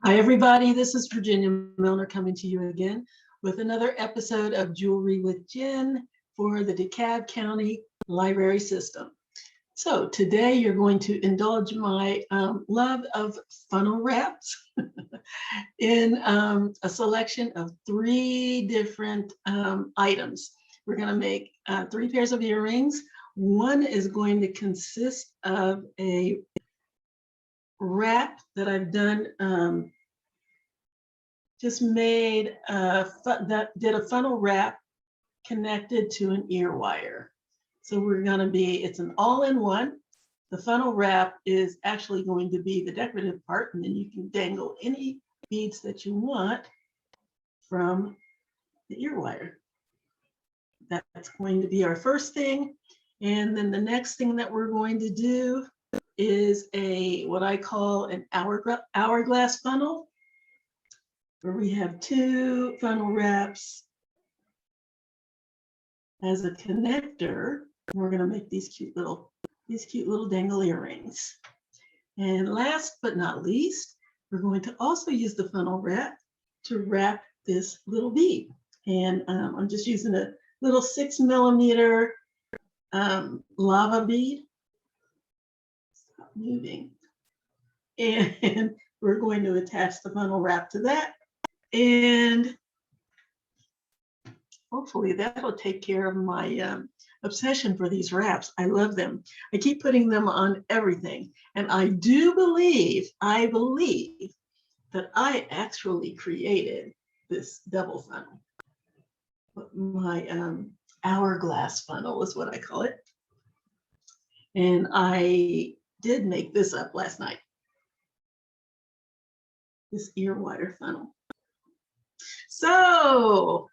Hi, everybody. This is Virginia Milner coming to you again with another episode of Jewelry with Jen for the DeKalb County Library System. So today you're going to indulge my love of funnel wraps in a selection of 3 different items. We're going to make 3 pairs of earrings. One is going to consist of a wrap that I've done, just made did a funnel wrap connected to an ear wire. So it's an all-in-one. The funnel wrap is actually going to be the decorative part, and then you can dangle any beads that you want from the ear wire. That's going to be our first thing. And then the next thing that we're going to do is what I call an hourglass funnel, where we have 2 funnel wraps as a connector. We're going to make these cute little dangle earrings. And last but not least, we're going to also use the funnel wrap to wrap this little bead. And I'm just using a little 6mm lava bead. Stop moving. And we're going to attach the funnel wrap to that. And hopefully that'll take care of my obsession for these wraps. I love them. I keep putting them on everything. And I believe that I actually created this double funnel. My hourglass funnel is what I call it. And I did make this up last night. This ear wire funnel. So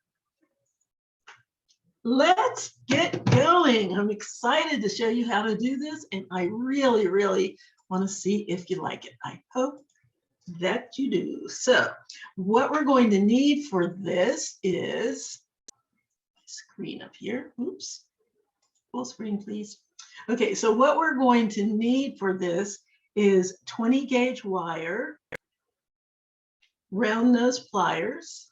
let's get going. I'm excited to show you how to do this, and I really, really want to see if you like it. I hope that you do. So what we're going to need for this is screen up here. Oops. Full screen, please. Okay, so what we're going to need for this is 20 gauge wire, round nose pliers,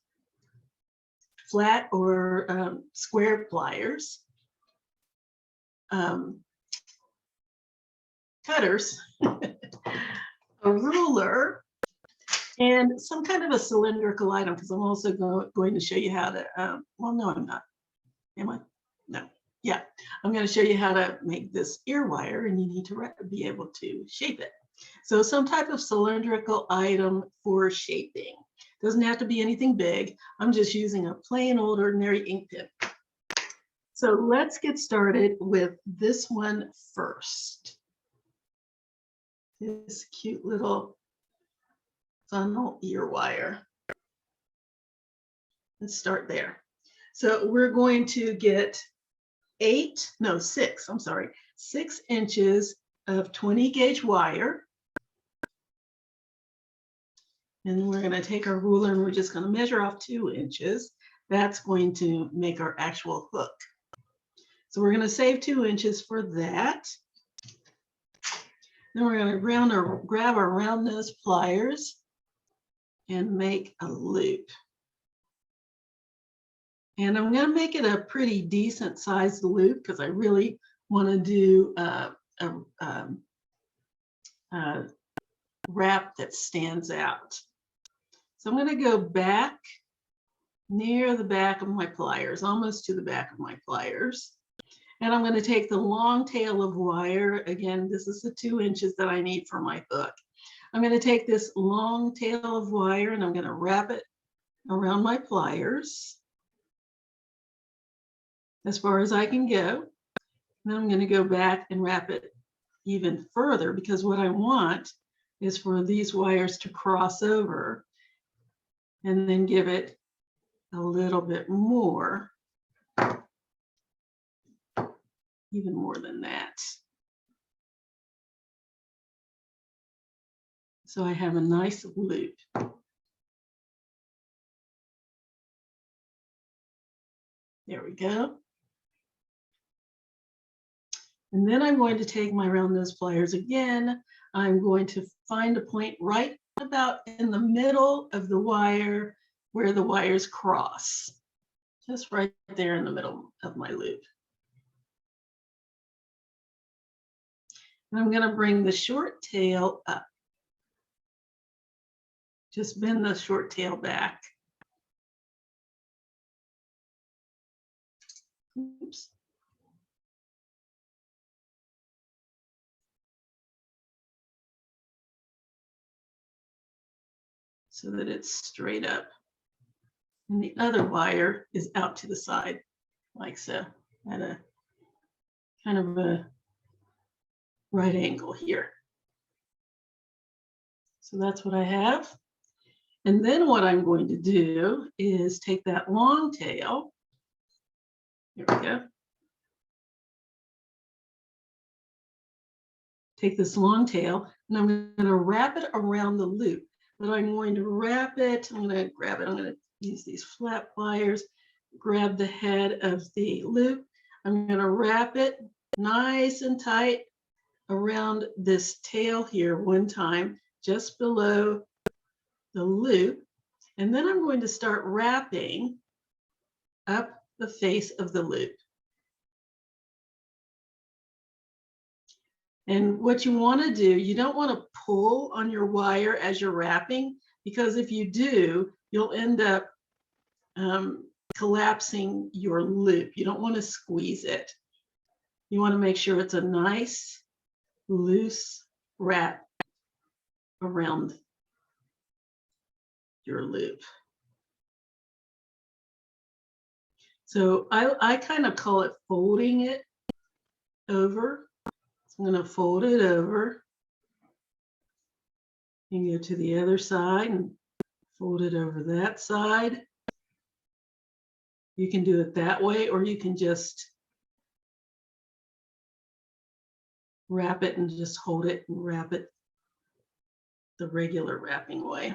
flat or square pliers, cutters, a ruler, and some kind of a cylindrical item, because I'm also going to show you how to, well, no, I'm not. Am I? No. Yeah, I'm going to show you how to make this ear wire, and you need to be able to shape it. So some type of cylindrical item for shaping. Doesn't have to be anything big. I'm just using a plain old ordinary ink pen. So let's get started with this one first. This cute little funnel ear wire. Let's start there. So we're going to get 6 inches of 20 gauge wire. And we're going to take our ruler and we're just going to measure off 2 inches. That's going to make our actual hook. So we're going to save 2 inches for that. Then we're going to grab our round nose pliers and make a loop. And I'm going to make it a pretty decent sized loop because I really want to do a wrap that stands out. So I'm going to go back near the back of my pliers, almost to the back of my pliers. And I'm going to take the long tail of wire. Again, this is the 2 inches that I need for my hook. I'm going to take this long tail of wire and I'm going to wrap it around my pliers as far as I can go. Then I'm going to go back and wrap it even further, because what I want is for these wires to cross over and then give it a little bit more, even more than that. So I have a nice loop. There we go. And then I'm going to take my round nose pliers again. I'm going to find a point right about in the middle of the wire where the wires cross. Just right there in the middle of my loop. And I'm going to bring the short tail up. Just bend the short tail back. Oops. So that it's straight up. And the other wire is out to the side, like so, at a kind of a right angle here. So that's what I have. And then what I'm going to do is take that long tail. Here we go. Take this long tail, and I'm going to wrap it around the loop. But I'm going to wrap it, I'm going to grab it, I'm going to use these flat pliers, grab the head of the loop. I'm going to wrap it nice and tight around this tail here one time, just below the loop. And then I'm going to start wrapping up the face of the loop. And what you want to do, you don't want to pull on your wire as you're wrapping, because if you do, you'll end up collapsing your loop. You don't want to squeeze it. You want to make sure it's a nice, loose wrap around your loop. So I kind of call it folding it over. So I'm going to fold it over and go to the other side and fold it over that side. You can do it that way, or you can just wrap it and just hold it and wrap it the regular wrapping way,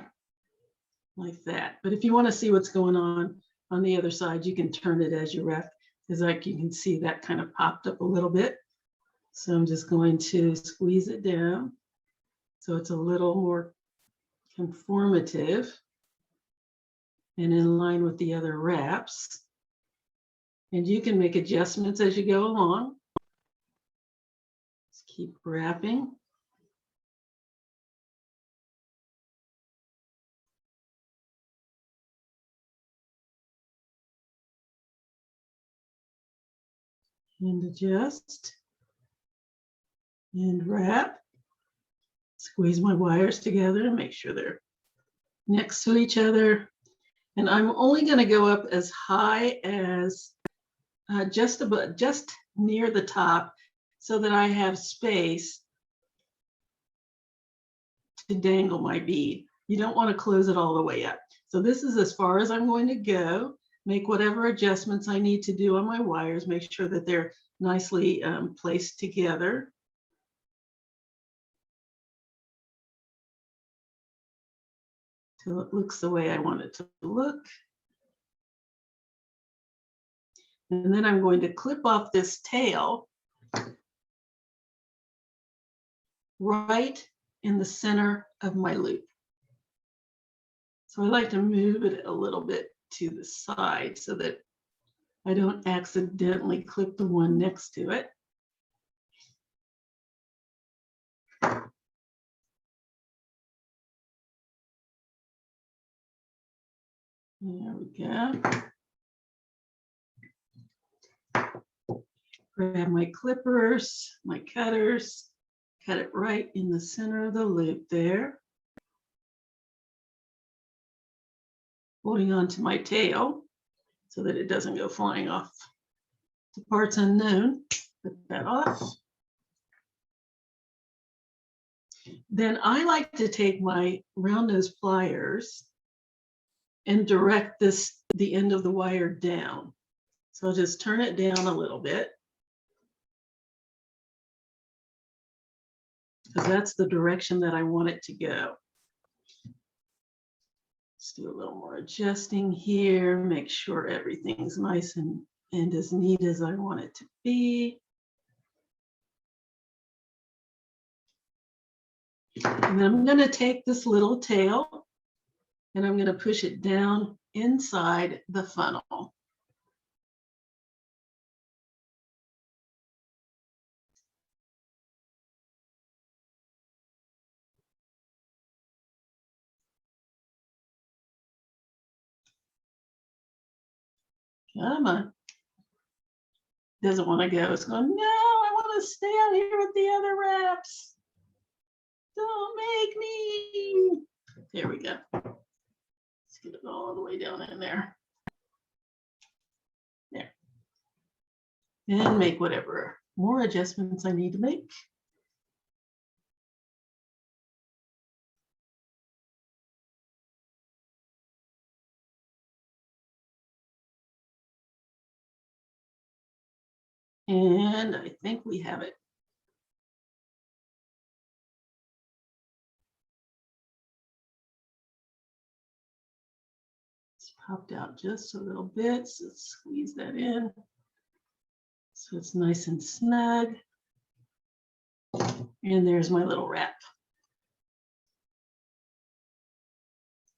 like that. But if you want to see what's going on the other side, you can turn it as you wrap, because like you can see that kind of popped up a little bit. So I'm just going to squeeze it down so it's a little more conformative and in line with the other wraps. And you can make adjustments as you go along. Just keep wrapping. And adjust. And wrap. Squeeze my wires together and make sure they're next to each other. And I'm only going to go up as high as just near the top, so that I have space to dangle my bead. You don't want to close it all the way up. So this is as far as I'm going to go. Make whatever adjustments I need to do on my wires. Make sure that they're nicely placed together. Till it looks the way I want it to look. And then I'm going to clip off this tail right in the center of my loop. So I like to move it a little bit to the side so that I don't accidentally clip the one next to it. There we go. Grab my clippers, my cutters, cut it right in the center of the loop there. Holding on to my tail so that it doesn't go flying off to parts unknown. Put that off. Then I like to take my round nose pliers and direct the end of the wire down. So I'll just turn it down a little bit, because that's the direction that I want it to go. Let's do a little more adjusting here, make sure everything's nice and as neat as I want it to be. And then I'm going to take this little tail and I'm going to push it down inside the funnel. Come on. Doesn't want to go. It's going, no, I want to stay out here with the other wraps. Don't make me. There we go. Let's get it all the way down in there. There. And make whatever more adjustments I need to make. And I think we have it. It's popped out just a little bit, so let's squeeze that in. So it's nice and snug. And there's my little wrap.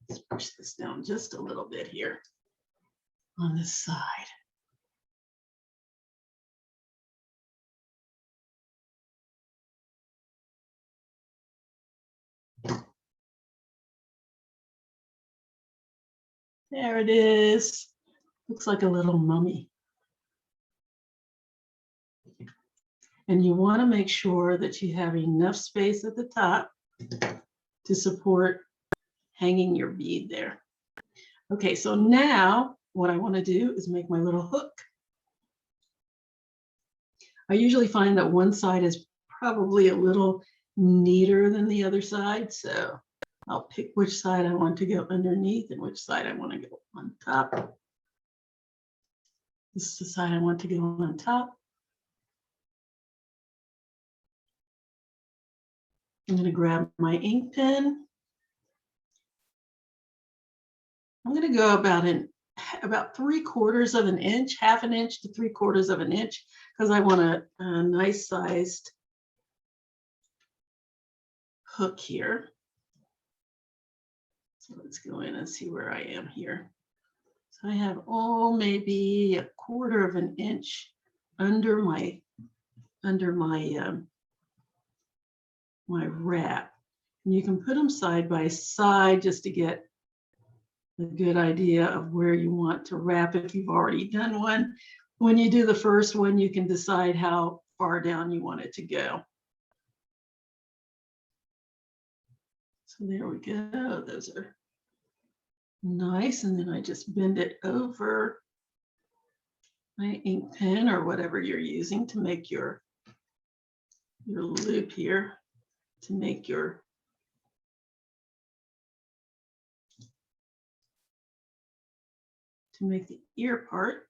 Let's push this down just a little bit here on this side. There it is. Looks like a little mummy. And you want to make sure that you have enough space at the top to support hanging your bead there. Okay, so now what I want to do is make my little hook. I usually find that one side is probably a little neater than the other side, so I'll pick which side I want to go underneath and which side I want to go on top. This is the side I want to go on top. I'm going to grab my ink pen. I'm going to go about 3/4 of an inch, half an inch to 3/4 of an inch, because I want a nice sized hook here. So let's go in and see where I am here. So I have maybe 1/4 of an inch under my my wrap. And you can put them side by side just to get a good idea of where you want to wrap if you've already done one. When you do the first one, you can decide how far down you want it to go. So there we go. Those are nice. And then I just bend it over my ink pen or whatever you're using to make your loop here, to make your the ear part.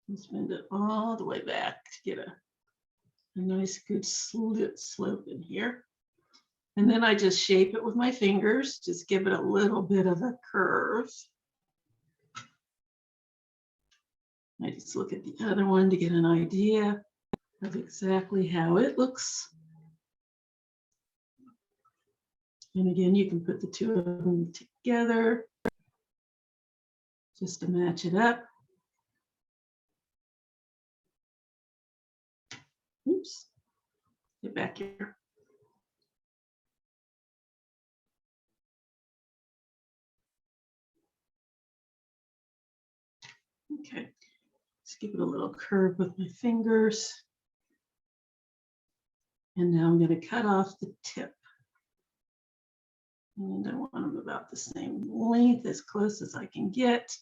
And bend it all the way back to get a nice good slope in here. And then I just shape it with my fingers, just give it a little bit of a curve. I just look at the other one to get an idea of exactly how it looks. And again, you can put the two of them together just to match it up. Oops, get back here. Okay, let's give it a little curve with my fingers. And now I'm going to cut off the tip. And I want them about the same length, as close as I can get.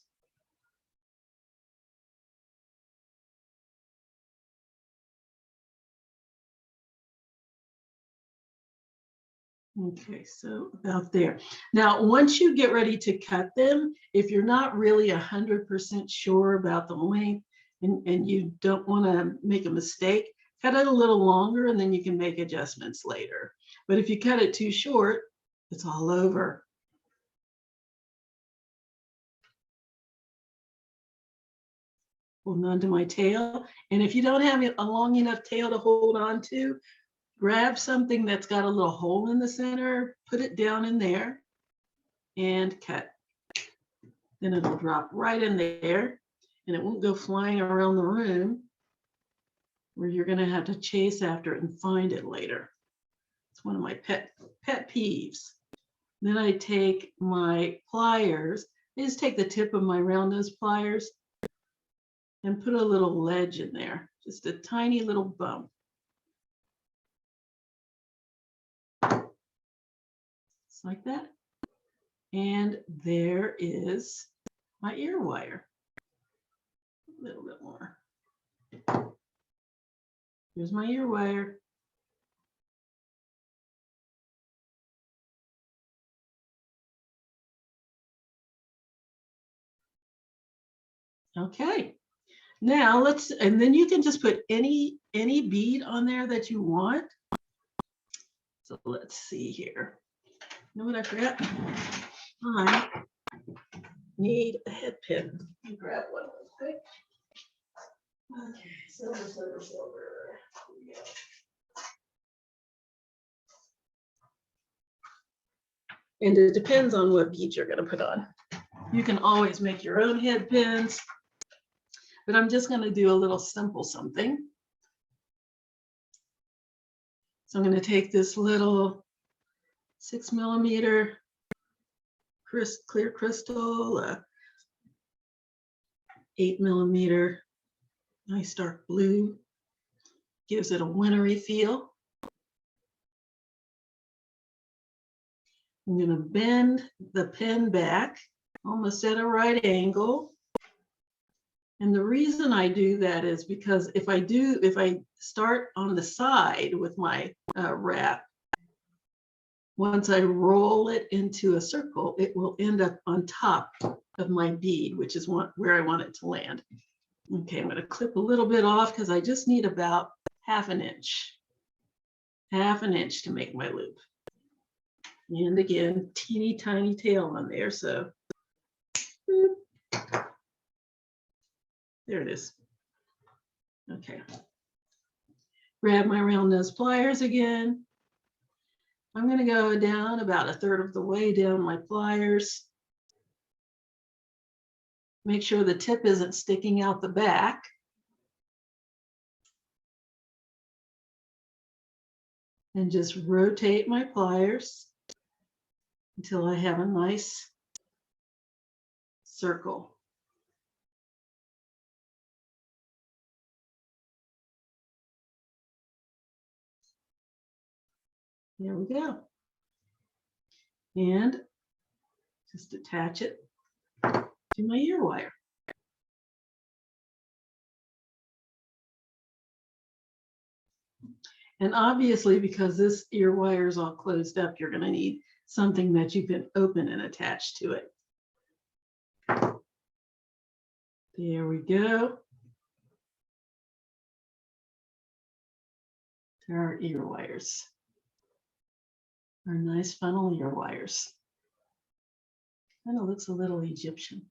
Okay, so about there. Now, once you get ready to cut them, if you're not really 100% sure about the length and you don't want to make a mistake, cut it a little longer and then you can make adjustments later. But if you cut it too short, it's all over. holding on to my tail. And if you don't have a long enough tail to hold on to, grab something that's got a little hole in the center, put it down in there, and cut. Then it'll drop right in there, and it won't go flying around the room where you're going to have to chase after it and find it later. It's one of my pet peeves. Then I take my pliers. I just take the tip of my round nose pliers and put a little ledge in there, just a tiny little bump. Just like that. And there is my ear wire. A little bit more. Here's my ear wire. Okay. Now and then you can just put any bead on there that you want. So let's see here. You know what I forgot? I need a head pin. Let me grab one real quick. Okay, silver. Here we go. And it depends on what bead you're going to put on. You can always make your own head pins, but I'm just going to do a little simple something. So I'm going to take this little 6mm clear crystal, 8mm nice dark blue, gives it a wintry feel. I'm going to bend the pen back almost at a right angle. And the reason I do that is because if I start on the side with my wrap, once I roll it into a circle, it will end up on top of my bead, which is where I want it to land. Okay, I'm going to clip a little bit off because I just need about half an inch to make my loop. And again, teeny tiny tail on there, so boop. There it is. Okay. Grab my round nose pliers again. I'm going to go down about 1/3 of the way down my pliers. Make sure the tip isn't sticking out the back. And just rotate my pliers until I have a nice circle. There we go. And just attach it to my ear wire. And obviously, because this ear wire is all closed up, you're going to need something that you can open and attach to it. There we go. There are ear wires. Our nice funnel ear wires. Kind of looks a little Egyptian.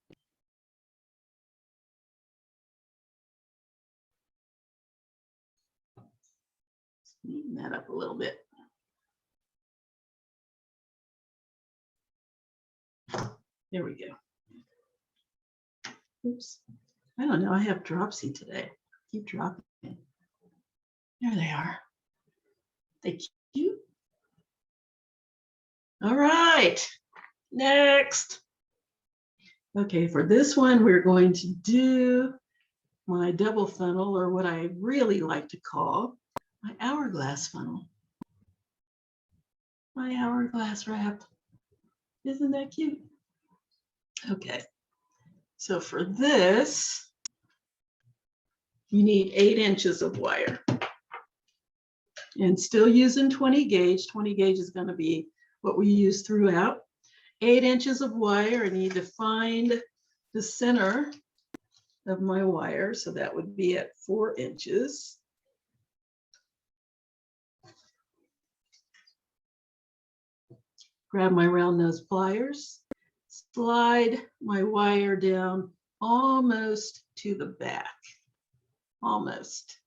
Neaten that up a little bit. There we go. Oops. I don't know. I have dropsy today. Keep dropping. There they are. Thank you. All right. Next. Okay, for this one, we're going to do my double funnel, or what I really like to call my hourglass funnel. My hourglass wrap. Isn't that cute? Okay, so for this, you need 8 inches of wire. And still using 20 gauge. 20 gauge is going to be what we use throughout. 8 inches of wire. I need to find the center of my wire. So that would be at 4 inches. Grab my round nose pliers. Slide my wire down almost to the back, almost.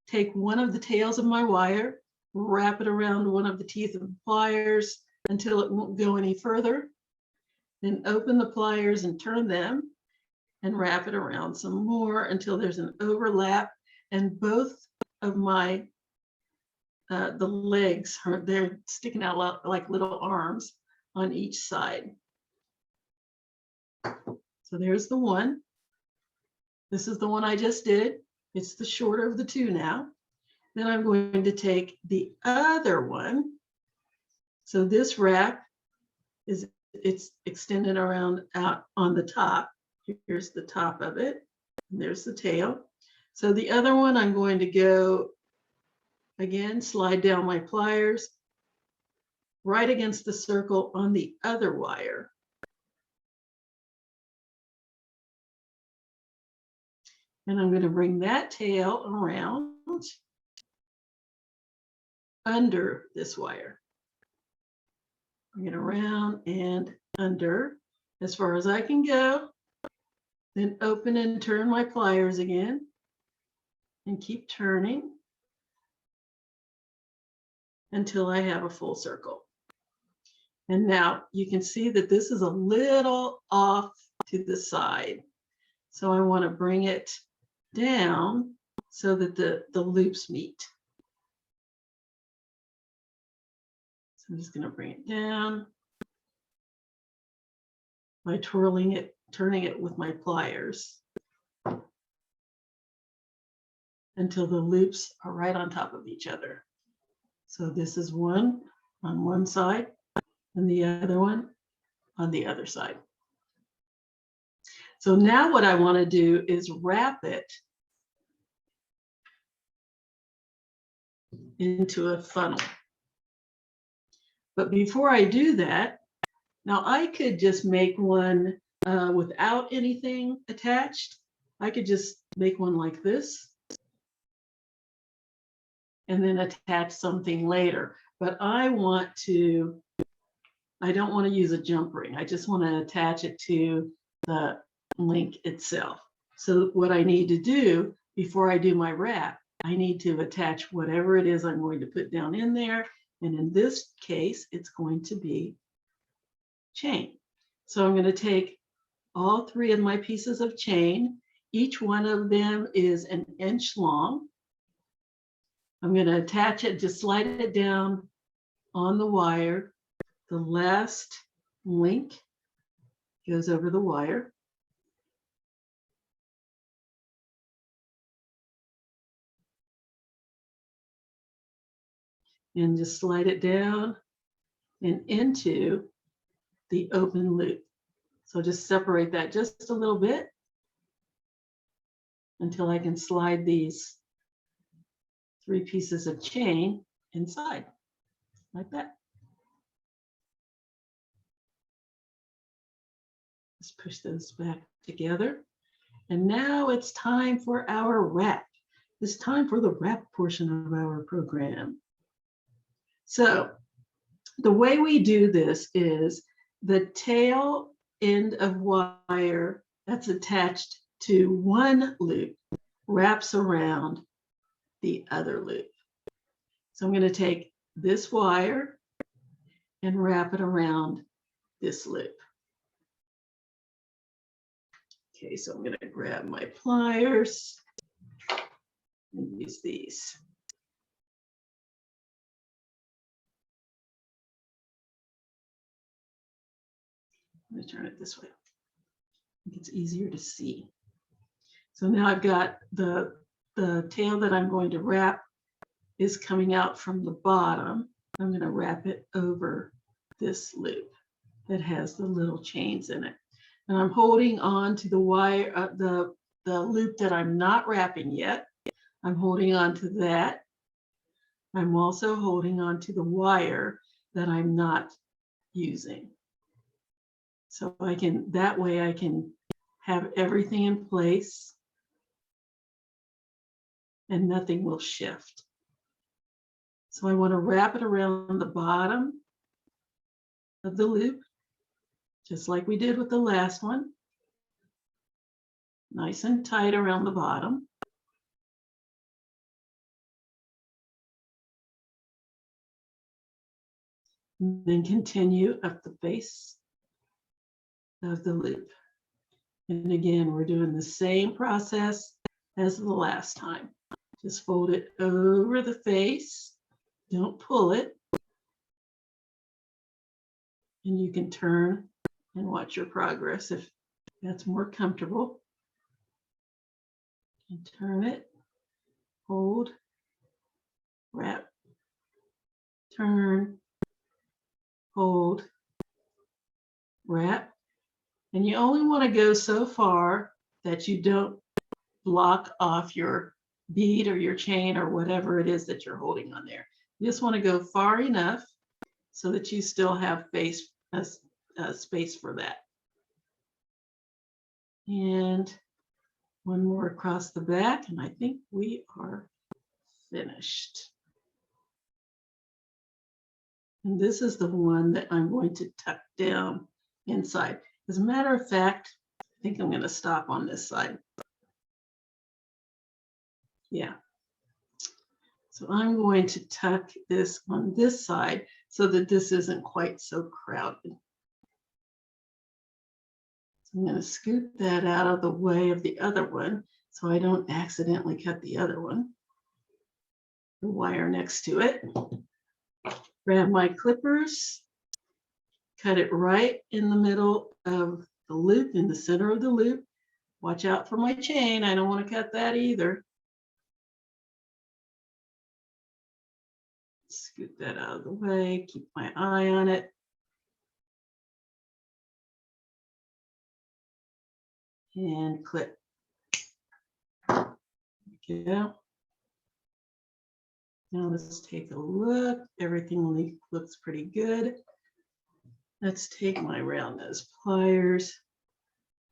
Take one of the tails of my wire, wrap it around one of the teeth of the pliers until it won't go any further. Then open the pliers and turn them and wrap it around some more until there's an overlap, and both of my the legs they're sticking out like little arms on each side. So there's the one. This is the one I just did. It's the shorter of the two now. Then I'm going to take the other one. So this wrap it's extended around out on the top. Here's the top of it, and there's the tail. So the other one, I'm going to go again, slide down my pliers right against the circle on the other wire. And I'm going to bring that tail around under this wire. Bring it around and under as far as I can go. Then open and turn my pliers again and keep turning until I have a full circle. And now you can see that this is a little off to the side. So I want to bring it down so that the loops meet. So I'm just going to bring it down by twirling it, turning it with my pliers until the loops are right on top of each other. So this is one on one side and the other one on the other side. So now what I want to do is wrap it into a funnel. But before I do that, now I could just make one without anything attached. I could just make one like this and then attach something later. But I don't want to use a jump ring. I just want to attach it to the link itself. So what I need to do before I do my wrap, I need to attach whatever it is I'm going to put down in there. And in this case, it's going to be chain. So I'm going to take all three of my pieces of chain. Each one of them is an inch long. I'm going to attach it, just slide it down on the wire. The last link goes over the wire. And just slide it down and into the open loop. So just separate that just a little bit until I can slide these three pieces of chain inside, like that. Let's push those back together. And now it's time for our wrap. It's time for the wrap portion of our program. So the way we do this is the tail end of wire that's attached to one loop wraps around the other loop. So I'm going to take this wire and wrap it around this loop. Okay, so I'm going to grab my pliers and use these. I'm going to turn it this way. I think it's easier to see. So now I've got the tail that I'm going to wrap is coming out from the bottom. I'm going to wrap it over this loop that has the little chains in it. And I'm holding on to the wire, the loop that I'm not wrapping yet. I'm holding on to that. I'm also holding on to the wire that I'm not using. So that way I can have everything in place and nothing will shift. So I want to wrap it around the bottom of the loop, just like we did with the last one. nice and tight around the bottom. And then continue up the face of the loop. And again, we're doing the same process as the last time. Just fold it over the face. Don't pull it. And you can turn and watch your progress if that's more comfortable. And turn it, hold, wrap, turn, hold, wrap. And you only want to go so far that you don't block off your bead or your chain or whatever it is that you're holding on there. You just want to go far enough so that you still have space for that. And one more across the back, and I think we are finished. And this is the one that I'm going to tuck down inside. As a matter of fact, I think I'm going to stop on this side. Yeah. So I'm going to tuck this on this side so that this isn't quite so crowded. So I'm going to scoot that out of the way of the other one so I don't accidentally cut the other one. The wire next to it. Grab my clippers, cut it right in the middle of the loop, in the center of the loop. Watch out for my chain. I don't want to cut that either. Scoot that out of the way, keep my eye on it. And clip. There we go. Now let's take a look. Everything looks pretty good. Let's take my round nose pliers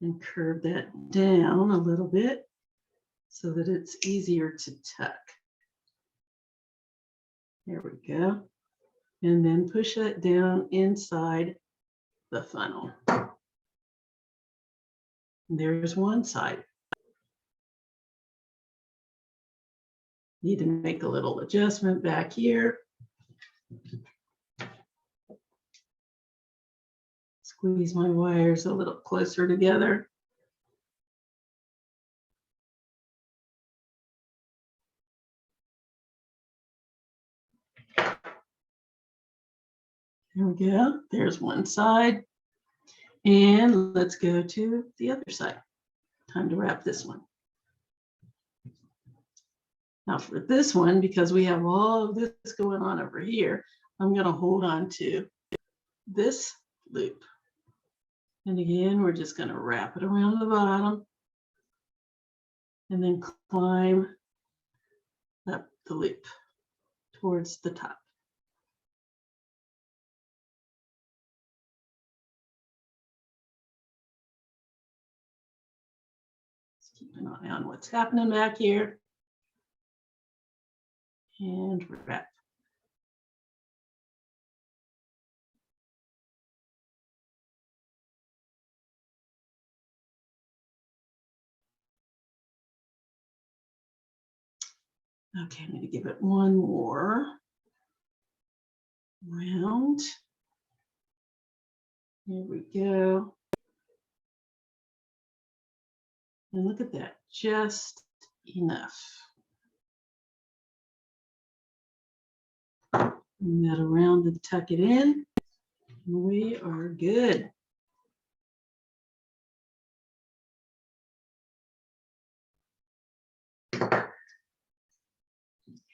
and curve that down a little bit so that it's easier to tuck. There we go. And then push that down inside the funnel. There's one side. Need to make a little adjustment back here. Squeeze my wires a little closer together. There we go. There's one side. And let's go to the other side. Time to wrap this one. Now for this one, because we have all of this going on over here, I'm going to hold on to this loop. And again, we're just going to wrap it around the bottom and then climb up the loop towards the top. Just keep an eye on what's happening back here. And wrap. Okay, I'm going to give it one more round. Here we go. And look at that, just enough. Bring that around and tuck it in. We are good.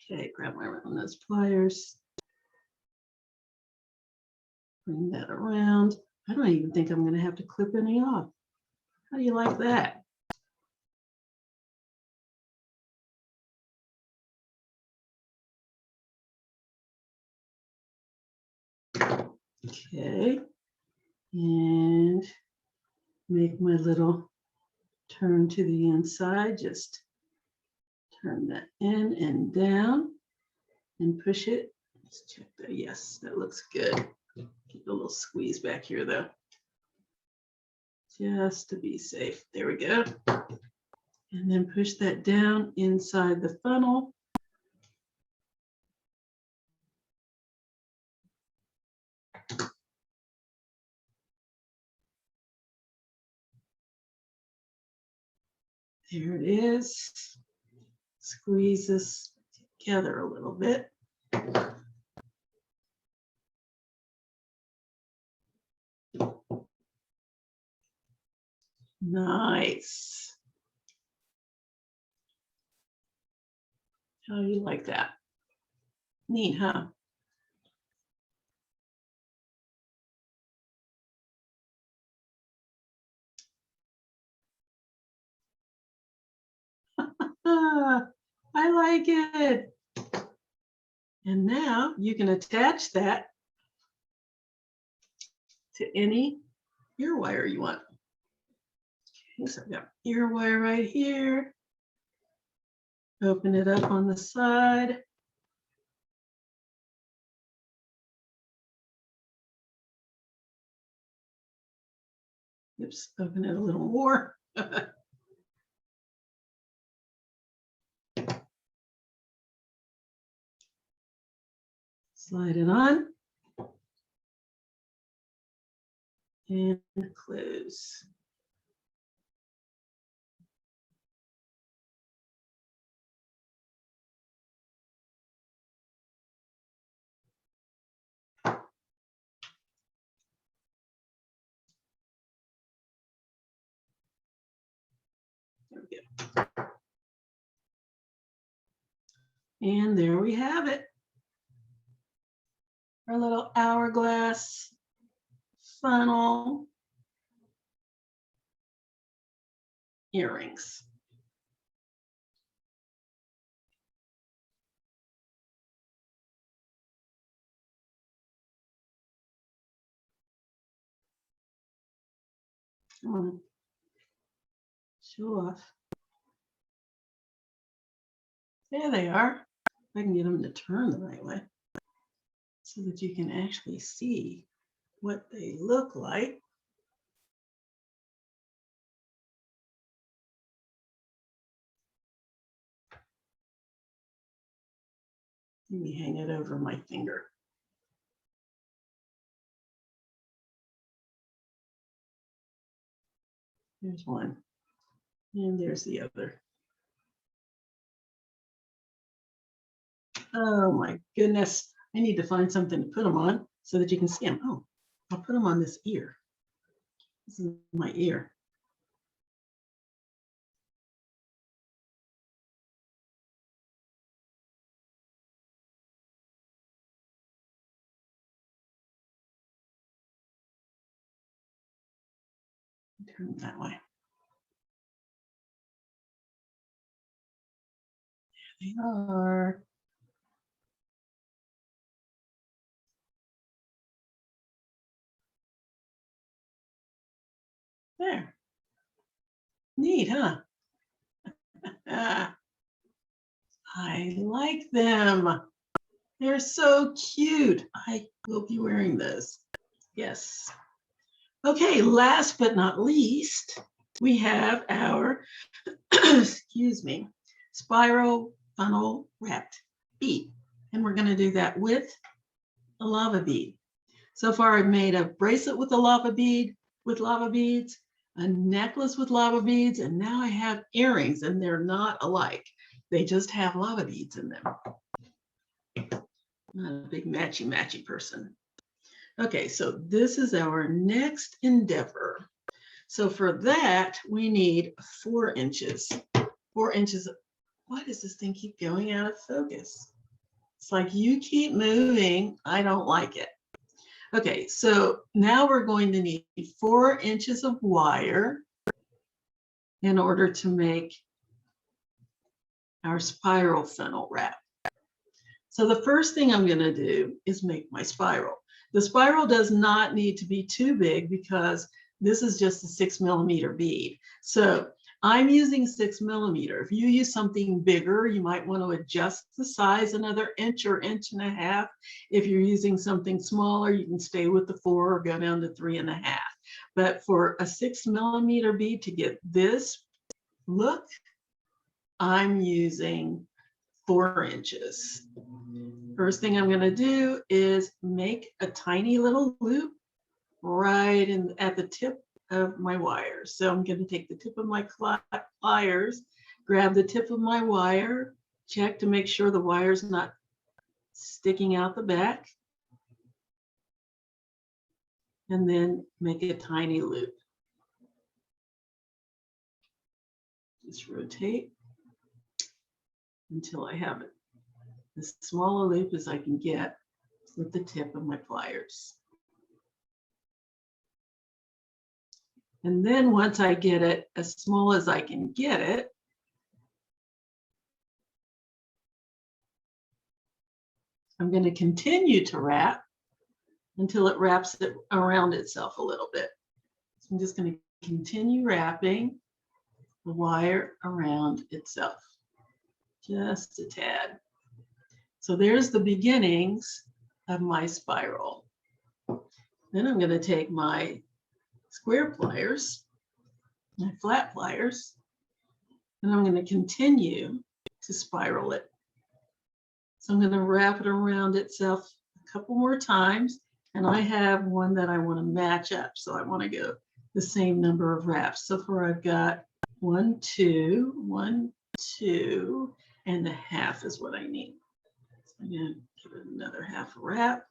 Okay, grab my round nose pliers. Bring that around. I don't even think I'm going to have to clip any off. How do you like that? Okay, and make my little turn to the inside. Just turn that in and down and push it. Let's check that. Yes, that looks good. Keep a little squeeze back here though, just to be safe. There we go. And then push that down inside the funnel. There it is. Squeeze this together a little bit. Nice. How do you like that? Neat, huh? Ah, I like it. And now you can attach that to any ear wire you want. Okay, so I've got ear wire right here. Open it up on the side. Oops, open it a little more. Slide it on. And close. There we go. And there we have it. Our little hourglass funnel earrings. Come on. Show off. There they are. I can get them to turn the right way so that you can actually see what they look like. Let me hang it over my finger. There's one. And there's the other. Oh my goodness. I need to find something to put them on so that you can see them. Oh, I'll put them on this ear. This is my ear. Turn it that way. There they are. There. Neat, huh? I like them. They're so cute. I will be wearing those. Yes. Okay, last but not least, we have our, excuse me, spiral funnel wrapped bead. And we're going to do that with a lava bead. So far, I've made a bracelet with a lava bead, with lava beads, a necklace with lava beads, and now I have earrings, and they're not alike. They just have lava beads in them. Not a big matchy person. Okay, so this is our next endeavor. So for that, we need 4 inches. 4 inches. Why does this thing keep going out of focus? It's like you keep moving. I don't like it. Okay, so now we're going to need 4 inches of wire in order to make our spiral funnel wrap. So the first thing I'm going to do is make my spiral. The spiral does not need to be too big because this is just a 6mm bead. So I'm using 6mm. If you use something bigger, you might want to adjust the size another inch or inch and a half. If you're using something smaller, you can stay with the 4 or go down to 3.5. But for a 6mm bead to get this look, I'm using 4 inches. First thing I'm going to do is make a tiny little loop right at the tip of my wire. So I'm going to take the tip of my pliers, grab the tip of my wire, check to make sure the wire's not sticking out the back, and then make a tiny loop. Just rotate until I have it as small a loop as I can get with the tip of my pliers. And then once I get it as small as I can get it, I'm going to continue to wrap until it wraps it around itself a little bit. So I'm just going to continue wrapping the wire around itself, just a tad. So there's the beginnings of my spiral. Then I'm going to take my square pliers, my flat pliers, and I'm going to continue to spiral it. So I'm going to wrap it around itself a couple more times, and I have one that I want to match up. So I want to go the same number of wraps. So far I've got 1, 2, 1, 2, and a half is what I need. So I'm going to give it another half a wrap.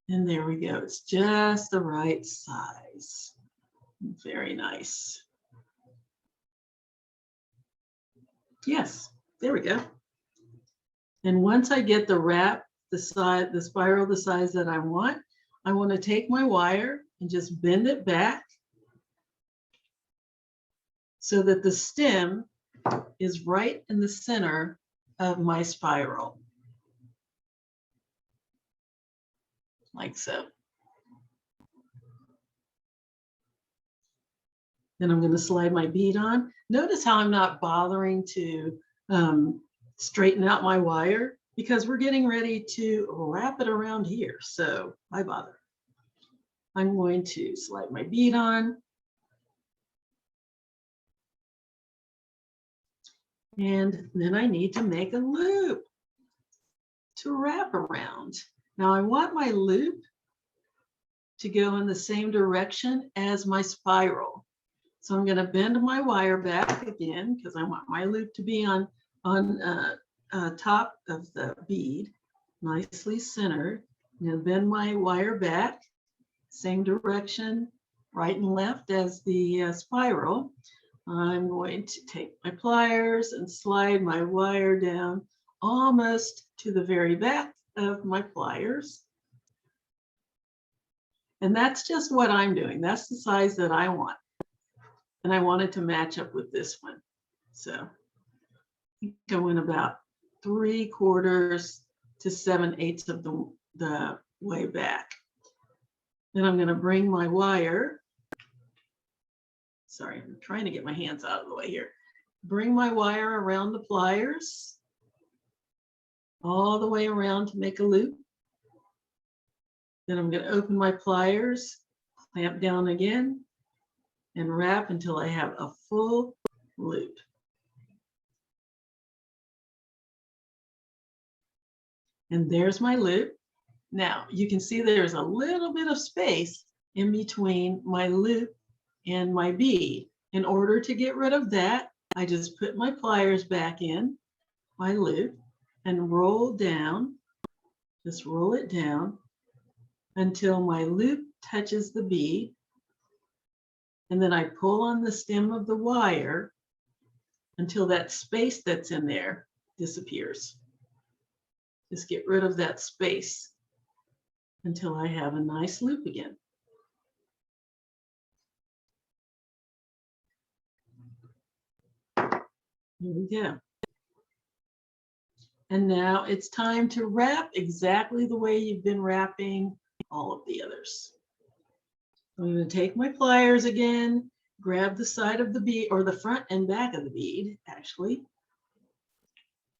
And there we go. It's just the right size. Very nice. Yes, there we go. And once I get the wrap, the spiral the size that I want to take my wire and just bend it back so that the stem is right in the center of my spiral. Like so. Then I'm going to slide my bead on. Notice how I'm not bothering to straighten out my wire because we're getting ready to wrap it around here. So why bother? I'm going to slide my bead on. And then I need to make a loop to wrap around. Now I want my loop to go in the same direction as my spiral. So I'm going to bend my wire back again because I want my loop to be on top of the bead, nicely centered. I'm going to bend my wire back, same direction, right and left as the spiral. I'm going to take my pliers and slide my wire down almost to the very back of my pliers. And that's just what I'm doing. That's the size that I want. And I want it to match up with this one. So go in about 3/4 to 7/8 of the way back. Then I'm going to bring my wire. Sorry, I'm trying to get my hands out of the way here. Bring my wire around the pliers, all the way around to make a loop. Then I'm going to open my pliers, clamp down again, and wrap until I have a full loop. And there's my loop. Now you can see there's a little bit of space in between my loop and my bead. In order to get rid of that, I just put my pliers back in my loop and roll down, just roll it down until my loop touches the bead. And then I pull on the stem of the wire until that space that's in there disappears. Just get rid of that space until I have a nice loop again. Here we go. And now it's time to wrap exactly the way you've been wrapping all of the others. I'm going to take my pliers again, grab the side of the bead, or the front and back of the bead, actually.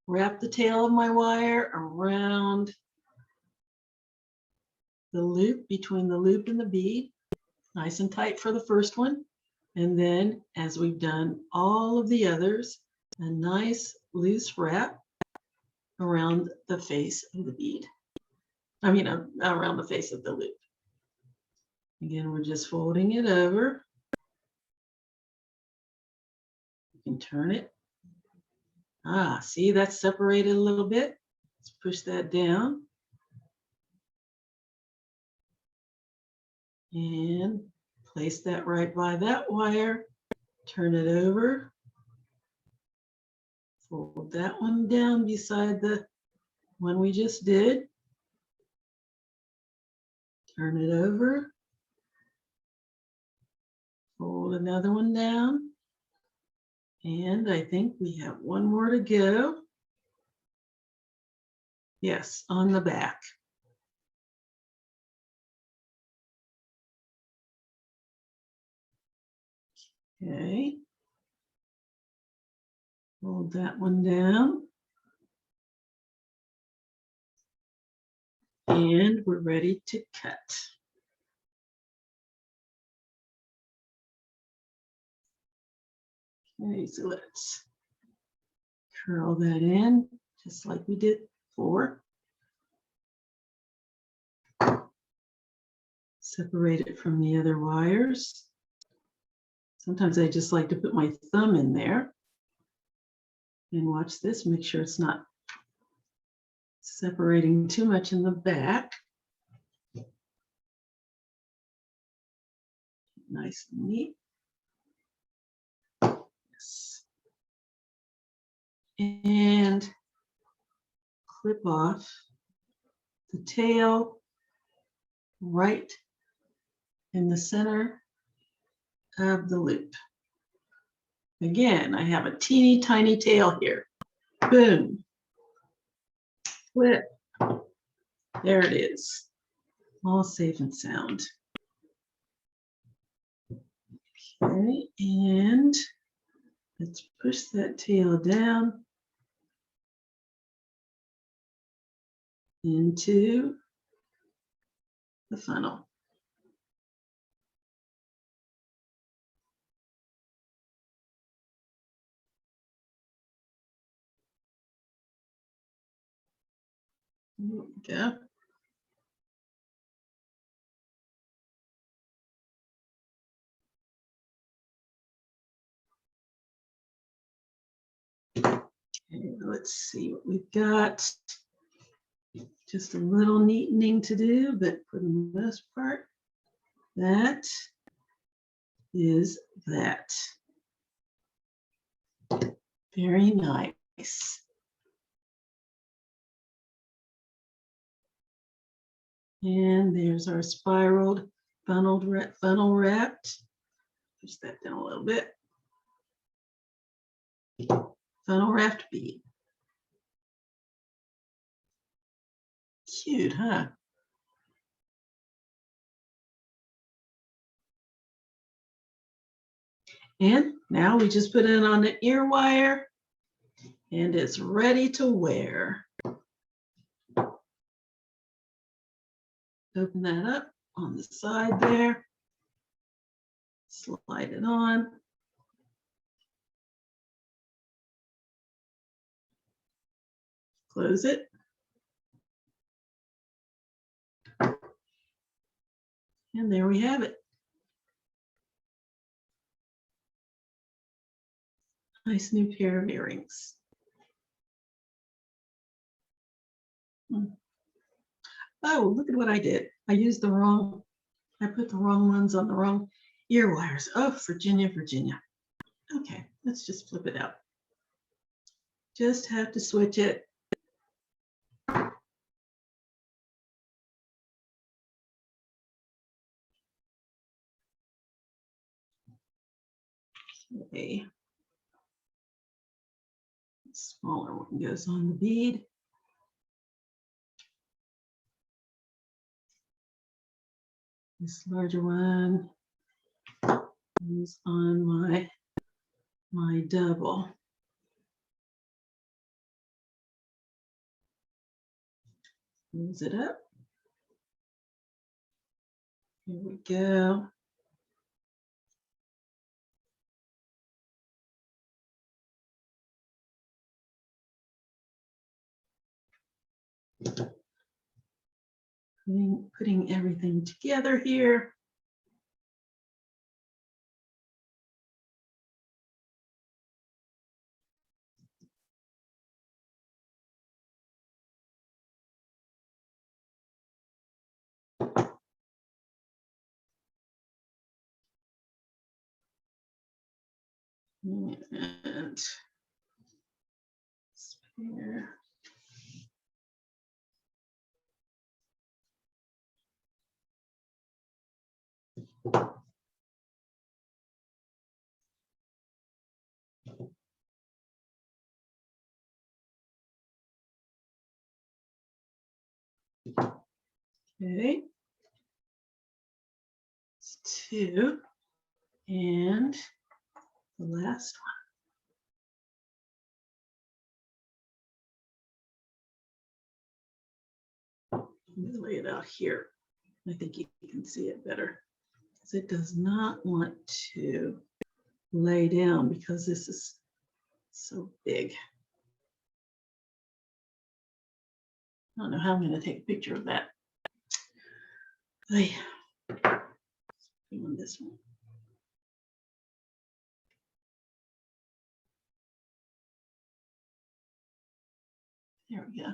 Wrap the tail of my wire around the loop, between the loop and the bead. nice and tight for the first one. And then, as we've done all of the others, a nice loose wrap around the face of the bead. I mean, around the face of the loop. Again, we're just folding it over. You can turn it. See, that's separated a little bit. Let's push that down. And place that right by that wire. Turn it over. Fold that one down beside the one we just did. Turn it over. Fold another one down. And I think we have one more to go. Yes, on the back. Okay. Fold that one down. And we're ready to cut. Okay, so let's curl that in just like we did before. Separate it from the other wires. Sometimes I just like to put my thumb in there and watch this, make sure it's not separating too much in the back. Nice and neat. Yes. And clip off the tail right in the center of the loop. Again, I have a teeny tiny tail here. Boom. Flip. There it is. All safe and sound. Okay, and let's push that tail down into the funnel. There we go. Okay, let's see what we've got. Just a little neatening to do, but for the most part, that is that. Very nice. And there's our spiraled funnel wrapped. Push that down a little bit. Funnel wrapped bead. Cute, huh? And now we just put it on the ear wire and it's ready to wear. Open that up on the side there. Slide it on. Close it. And there we have it. Nice new pair of earrings. Oh, look at what I did. I put the wrong ones on the wrong ear wires. Oh, Virginia. Okay, let's just flip it out. Just have to switch it. Okay. The smaller one goes on the bead. This larger one is on my double. Close it up. Here we go. Putting everything together here. And here. Okay. It's 2. And the last one. Let me lay it out here. I think you can see it better. Because it does not want to lay down because this is so big. I don't know how I'm going to take a picture of that. On this one. There we go.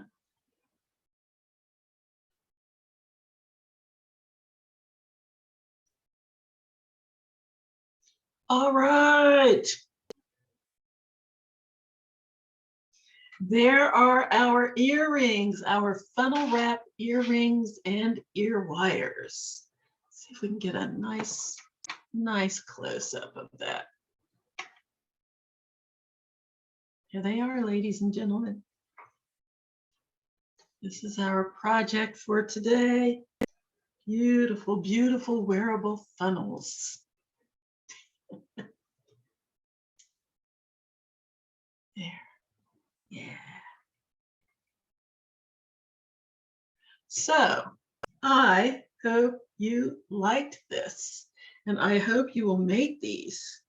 All right. There are our earrings, our funnel wrap earrings and ear wires. Let's see if we can get a nice close-up of that. Here they are, ladies and gentlemen. This is our project for today. Beautiful, beautiful wearable funnels. There. Yeah. So I hope you liked this, and I hope you will make these.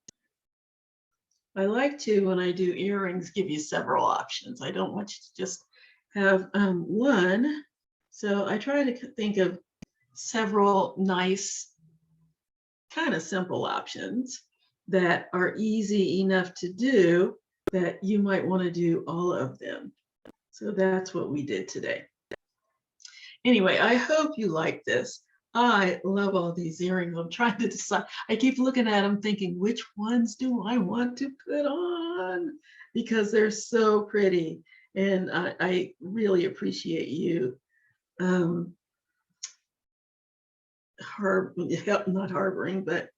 I like to, when I do earrings, give you several options. I don't want you to just have one. So I try to think of several nice, kind of simple options that are easy enough to do that you might want to do all of them. So that's what we did today. Anyway, I hope you like this. I love all these earrings. I'm trying to decide. I keep looking at them thinking, which ones do I want to put on? Because they're so pretty. And I really appreciate you not harboring, but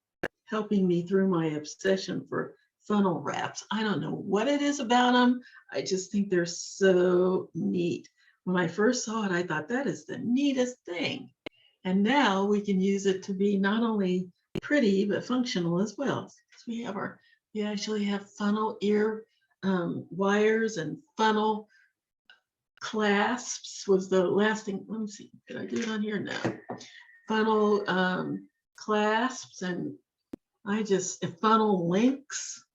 helping me through my obsession for funnel wraps. I don't know what it is about them. I just think they're so neat. When I first saw it, I thought that is the neatest thing. And now we can use it to be not only pretty, but functional as well. Because we actually have funnel ear wires and funnel clasps was the last thing. Let me see, did I do it on here? No. Funnel clasps and funnel links.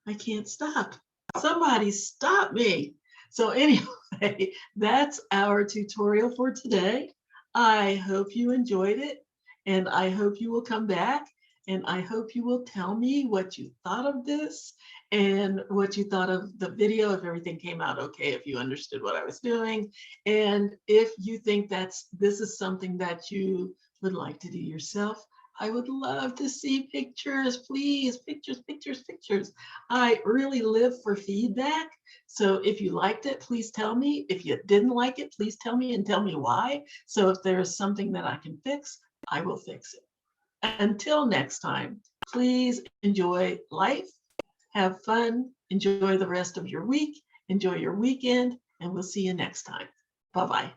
I can't stop. Somebody stop me. So anyway, that's our tutorial for today. I hope you enjoyed it, and I hope you will come back, and I hope you will tell me what you thought of this and what you thought of the video, if everything came out okay, if you understood what I was doing, and if you think this is something that you would like to do yourself. I would love to see pictures, please. Pictures, pictures, pictures. I really live for feedback. So if you liked it, please tell me. If you didn't like it, please tell me and tell me why. So if there's something that I can fix, I will fix it. Until next time, please enjoy life, have fun, enjoy the rest of your week, enjoy your weekend, and we'll see you next time. Bye-bye.